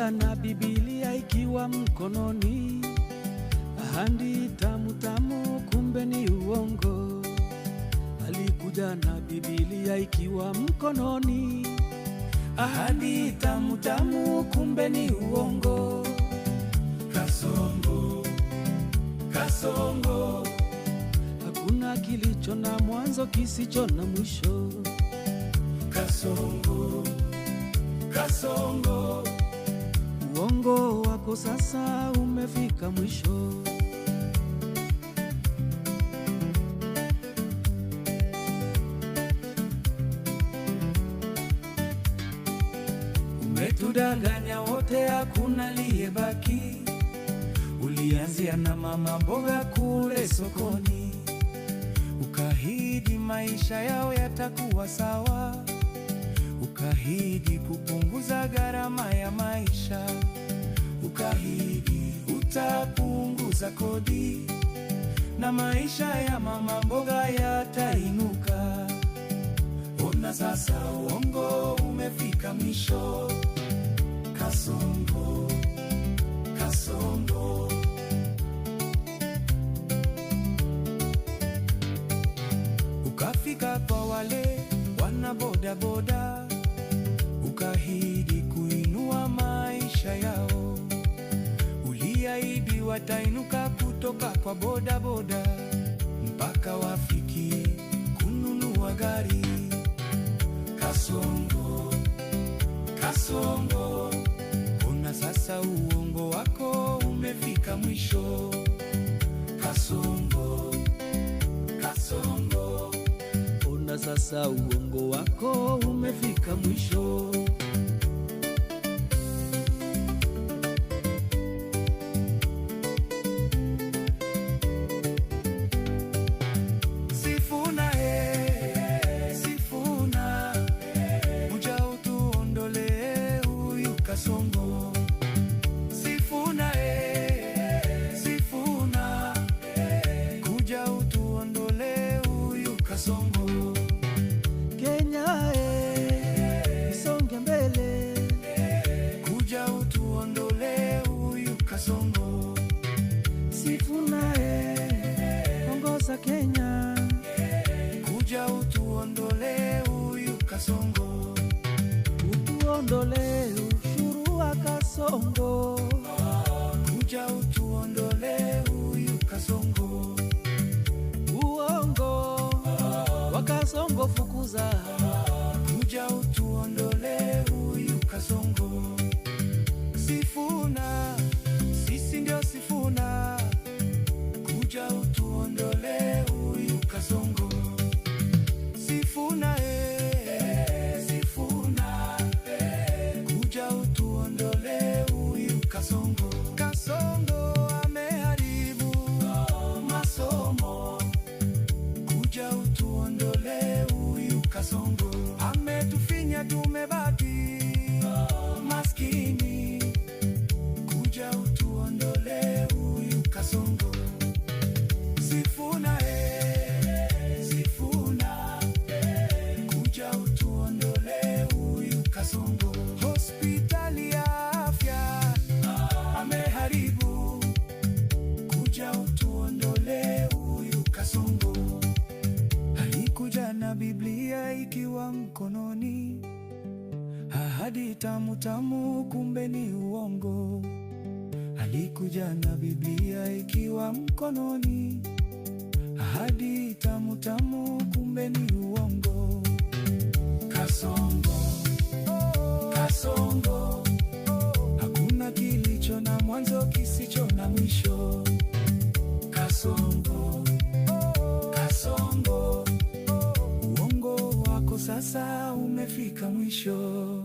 Alikuja na Biblia ikiwa mkononi, ahadi tamu tamu, kumbe ni uongo. Alikuja na Biblia ikiwa mkononi, ahadi tamu tamu, kumbe ni uongo. Kasongo, kasongo, hakuna kilicho na mwanzo kisicho na mwisho. Kasongo, kasongo, uongo wako sasa umefika mwisho. Umetudanganya wote, hakuna aliyebaki. Ulianzia na mama mboga kule sokoni, ukahidi maisha yao yatakuwa sawa, ukahidi kupunguza gharama ya maisha, ukahidi utapunguza kodi na maisha ya mama mboga yatainuka. Ona sasa uongo umefika mwisho. Kasongo, kasongo, ukafika kwa wale wana boda boda, ukahidi kuinua maisha yao. Uliahidi watainuka kutoka kwa boda boda mpaka wafiki kununua gari. Kasongo, kasongo, ona sasa uongo wako umefika mwisho. Kasongo, kasongo, ona sasa uongo wako umefika mwisho. Kasongo, Sifuna Sifuna, kuja utuondole huyu kasongo. Kenya isonge mbele, kuja utuondole huyu kasongo. Sifuna ongoza Kenya, kuja utuondole huyu kasongo. Utuondole Kasongo, kuja utuondole huyu kasongo. Uongo wa Kasongo fukuza, kuja utuondole huyu kasongo. Sifuna, sisi ndio Sifuna, kuja utuondole huyu kasongo. Sifuna Sifuna, kuja utuondole huyu kasongo. Kasongo ameharibu masomo, kuja utuondole huyu kasongo. Ametufinya tumebaki maskini, kuja utuondole huyu kasongo. Sifuna Sifuna, kuja utuondole huyu kasongo. Hospitali ya afya ameharibu, kuja utuondole huyu kasongo. Alikuja na Biblia ikiwa mkononi, ahadi tamu tamu, kumbe ni uongo. Alikuja na Biblia ikiwa mkononi, ahadi tamu tamu, kumbe ni uongo. Kasongo, kasongo, hakuna kilicho na mwanzo kisicho na mwisho. Kasongo, kasongo, uongo wako sasa umefika mwisho.